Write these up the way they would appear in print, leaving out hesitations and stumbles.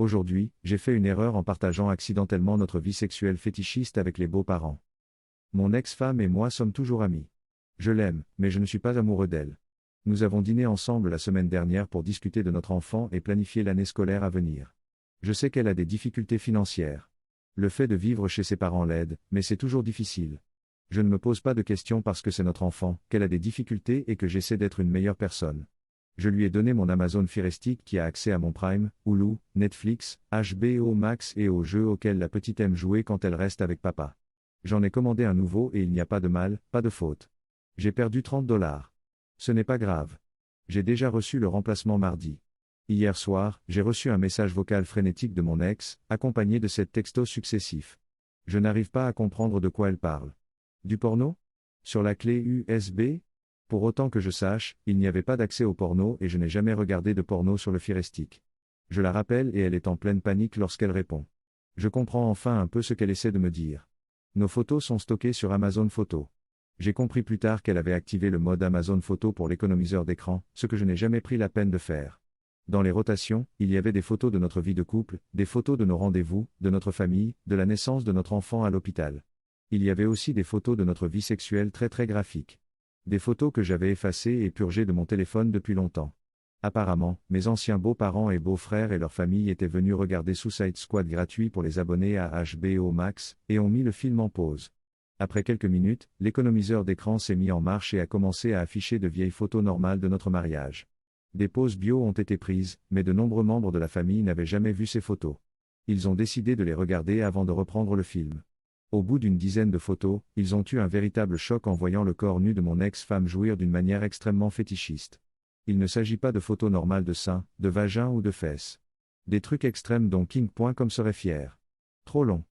Aujourd'hui, j'ai fait une erreur en partageant accidentellement notre vie sexuelle fétichiste avec les beaux-parents. Mon ex-femme et moi sommes toujours amis. Je l'aime, mais je ne suis pas amoureux d'elle. Nous avons dîné ensemble la semaine dernière pour discuter de notre enfant et planifier l'année scolaire à venir. Je sais qu'elle a des difficultés financières. Le fait de vivre chez ses parents l'aide, mais c'est toujours difficile. Je ne me pose pas de questions parce que c'est notre enfant, qu'elle a des difficultés et que j'essaie d'être une meilleure personne. Je lui ai donné mon Amazon Fire Stick qui a accès à mon Prime, Hulu, Netflix, HBO Max et aux jeux auxquels la petite aime jouer quand elle reste avec papa. J'en ai commandé un nouveau et il n'y a pas de mal, pas de faute. J'ai perdu 30 $. Ce n'est pas grave. J'ai déjà reçu le remplacement mardi. Hier soir, j'ai reçu un message vocal frénétique de mon ex, accompagné de 7 textos successifs. Je n'arrive pas à comprendre de quoi elle parle. Du porno? Sur la clé USB? Pour autant que je sache, il n'y avait pas d'accès au porno et je n'ai jamais regardé de porno sur le Fire Stick. Je la rappelle et elle est en pleine panique lorsqu'elle répond. Je comprends enfin un peu ce qu'elle essaie de me dire. Nos photos sont stockées sur Amazon Photo. J'ai compris plus tard qu'elle avait activé le mode Amazon Photo pour l'économiseur d'écran, ce que je n'ai jamais pris la peine de faire. Dans les rotations, il y avait des photos de notre vie de couple, des photos de nos rendez-vous, de notre famille, de la naissance de notre enfant à l'hôpital. Il y avait aussi des photos de notre vie sexuelle très graphiques. Des photos que j'avais effacées et purgées de mon téléphone depuis longtemps. Apparemment, mes anciens beaux-parents et beaux-frères et leurs familles étaient venus regarder Suicide Squad gratuit pour les abonnés à HBO Max, et ont mis le film en pause. Après quelques minutes, l'économiseur d'écran s'est mis en marche et a commencé à afficher de vieilles photos normales de notre mariage. Des pauses bio ont été prises, mais de nombreux membres de la famille n'avaient jamais vu ces photos. Ils ont décidé de les regarder avant de reprendre le film. Au bout d'une dizaine de photos, ils ont eu un véritable choc en voyant le corps nu de mon ex-femme jouir d'une manière extrêmement fétichiste. Il ne s'agit pas de photos normales de seins, de vagin ou de fesses. Des trucs extrêmes dont King.com serait fier. Trop long.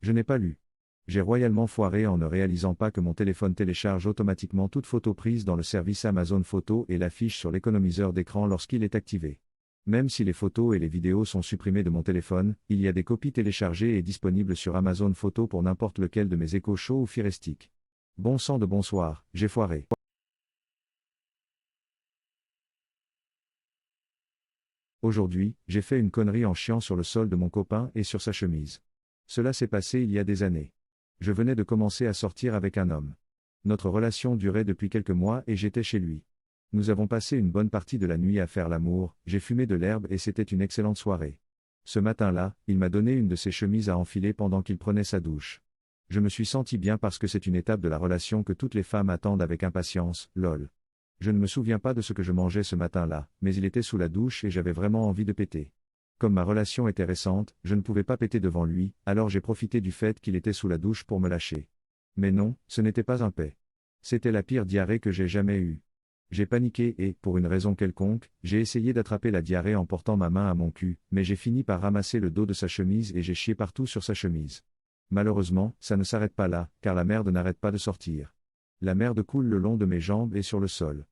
Je n'ai pas lu. J'ai royalement foiré en ne réalisant pas que mon téléphone télécharge automatiquement toute photo prise dans le service Amazon Photo et l'affiche sur l'économiseur d'écran lorsqu'il est activé. Même si les photos et les vidéos sont supprimées de mon téléphone, il y a des copies téléchargées et disponibles sur Amazon Photo pour n'importe lequel de mes Echo Show ou Fire Stick. Bon sang de bonsoir, j'ai foiré. Aujourd'hui, j'ai fait une connerie en chiant sur le sol de mon copain et sur sa chemise. Cela s'est passé il y a des années. Je venais de commencer à sortir avec un homme. Notre relation durait depuis quelques mois et j'étais chez lui. Nous avons passé une bonne partie de la nuit à faire l'amour, j'ai fumé de l'herbe et c'était une excellente soirée. Ce matin-là, il m'a donné une de ses chemises à enfiler pendant qu'il prenait sa douche. Je me suis senti bien parce que c'est une étape de la relation que toutes les femmes attendent avec impatience, lol. Je ne me souviens pas de ce que je mangeais ce matin-là, mais il était sous la douche et j'avais vraiment envie de péter. Comme ma relation était récente, je ne pouvais pas péter devant lui, alors j'ai profité du fait qu'il était sous la douche pour me lâcher. Mais non, ce n'était pas un paix. C'était la pire diarrhée que j'ai jamais eue. J'ai paniqué et, pour une raison quelconque, j'ai essayé d'attraper la diarrhée en portant ma main à mon cul, mais j'ai fini par ramasser le dos de sa chemise et j'ai chié partout sur sa chemise. Malheureusement, ça ne s'arrête pas là, car la merde n'arrête pas de sortir. La merde coule le long de mes jambes et sur le sol.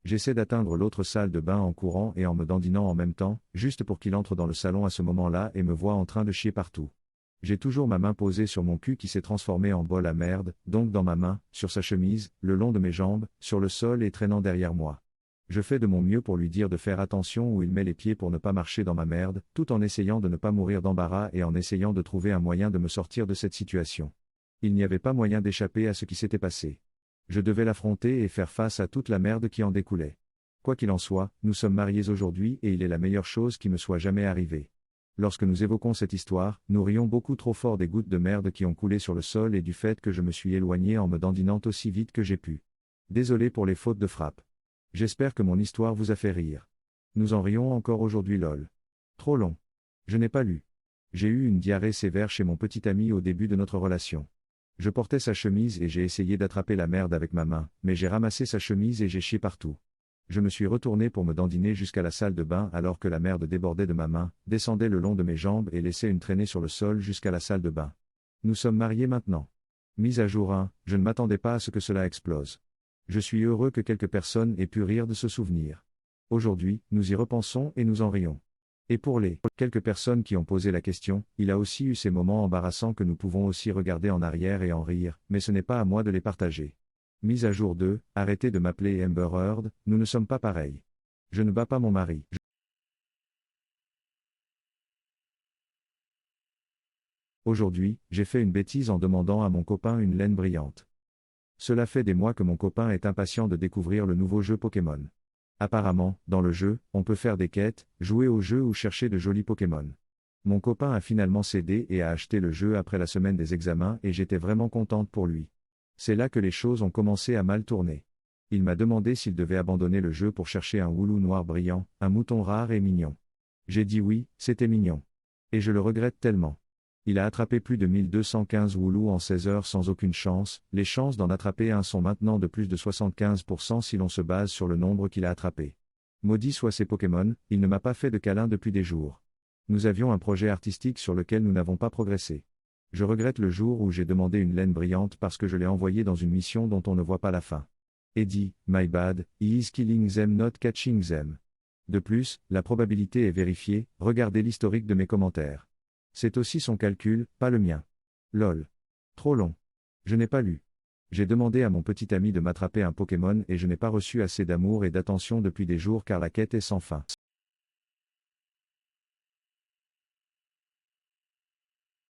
J'essaie d'atteindre l'autre salle de bain en courant et en me dandinant en même temps, juste pour qu'il entre dans le salon à ce moment-là et me voie en train de chier partout. J'ai toujours ma main posée sur mon cul qui s'est transformé en bol à merde, donc dans ma main, sur sa chemise, le long de mes jambes, sur le sol et traînant derrière moi. Je fais de mon mieux pour lui dire de faire attention où il met les pieds pour ne pas marcher dans ma merde, tout en essayant de ne pas mourir d'embarras et en essayant de trouver un moyen de me sortir de cette situation. Il n'y avait pas moyen d'échapper à ce qui s'était passé. Je devais l'affronter et faire face à toute la merde qui en découlait. Quoi qu'il en soit, nous sommes mariés aujourd'hui et il est la meilleure chose qui me soit jamais arrivée. Lorsque nous évoquons cette histoire, nous rions beaucoup trop fort des gouttes de merde qui ont coulé sur le sol et du fait que je me suis éloigné en me dandinant aussi vite que j'ai pu. Désolé pour les fautes de frappe. J'espère que mon histoire vous a fait rire. Nous en rions encore aujourd'hui lol. Trop long. Je n'ai pas lu. J'ai eu une diarrhée sévère chez mon petit ami au début de notre relation. Je portais sa chemise et j'ai essayé d'attraper la merde avec ma main, mais j'ai ramassé sa chemise et j'ai chié partout. Je me suis retourné pour me dandiner jusqu'à la salle de bain alors que la merde débordait de ma main, descendait le long de mes jambes et laissait une traînée sur le sol jusqu'à la salle de bain. Nous sommes mariés maintenant. Mise à jour 1, je ne m'attendais pas à ce que cela explose. Je suis heureux que quelques personnes aient pu rire de ce souvenir. Aujourd'hui, nous y repensons et nous en rions. Et pour les quelques personnes qui ont posé la question, il a aussi eu ces moments embarrassants que nous pouvons aussi regarder en arrière et en rire, mais ce n'est pas à moi de les partager. Mise à jour 2, arrêtez de m'appeler Amber Heard, nous ne sommes pas pareils. Je ne bats pas mon mari. Aujourd'hui, j'ai fait une bêtise en demandant à mon copain une laine brillante. Cela fait des mois que mon copain est impatient de découvrir le nouveau jeu Pokémon. Apparemment, dans le jeu, on peut faire des quêtes, jouer au jeu ou chercher de jolis Pokémon. Mon copain a finalement cédé et a acheté le jeu après la semaine des examens et j'étais vraiment contente pour lui. C'est là que les choses ont commencé à mal tourner. Il m'a demandé s'il devait abandonner le jeu pour chercher un Wooloo noir brillant, un mouton rare et mignon. J'ai dit oui, c'était mignon. Et je le regrette tellement. Il a attrapé plus de 1215 Wooloo en 16 heures sans aucune chance, les chances d'en attraper un sont maintenant de plus de 75% si l'on se base sur le nombre qu'il a attrapé. Maudit soient ces Pokémon, il ne m'a pas fait de câlin depuis des jours. Nous avions un projet artistique sur lequel nous n'avons pas progressé. Je regrette le jour où j'ai demandé une laine brillante parce que je l'ai envoyé dans une mission dont on ne voit pas la fin. Eddie, my bad, he is killing them not catching them. De plus, la probabilité est vérifiée, regardez l'historique de mes commentaires. C'est aussi son calcul, pas le mien. Lol. Trop long. Je n'ai pas lu. J'ai demandé à mon petit ami de m'attraper un Pokémon et je n'ai pas reçu assez d'amour et d'attention depuis des jours car la quête est sans fin.